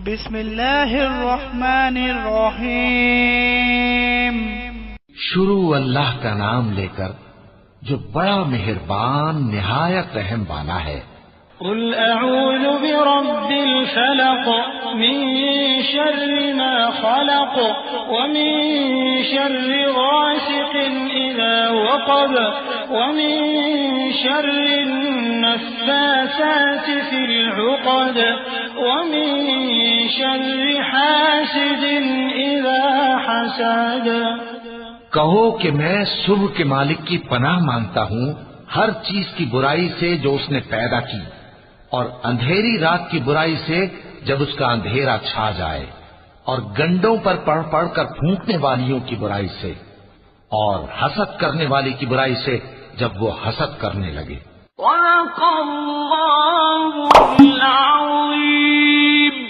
بسم اللہ الرحمن الرحیم۔ شروع اللہ کا نام لے کر جو بڑا مہربان نہایت رحم والا ہے۔ قل اعوذ برب الفلق من شر ما خلق ومن شر غاسق اذا وقب ومن شر النفاثات في العقد ومن شر حاسد اذا حسد۔ کہو کہ میں صبح کے مالک کی پناہ مانگتا ہوں ہر چیز کی برائی سے جو اس نے پیدا کی، اور اندھیری رات کی برائی سے جب اس کا اندھیرا چھا جائے، اور گنڈوں پر پڑھ پڑھ کر پھونکنے والیوں کی برائی سے، اور حسد کرنے والی کی برائی سے جب وہ حسد کرنے لگے۔ صدق اللہ العظیم۔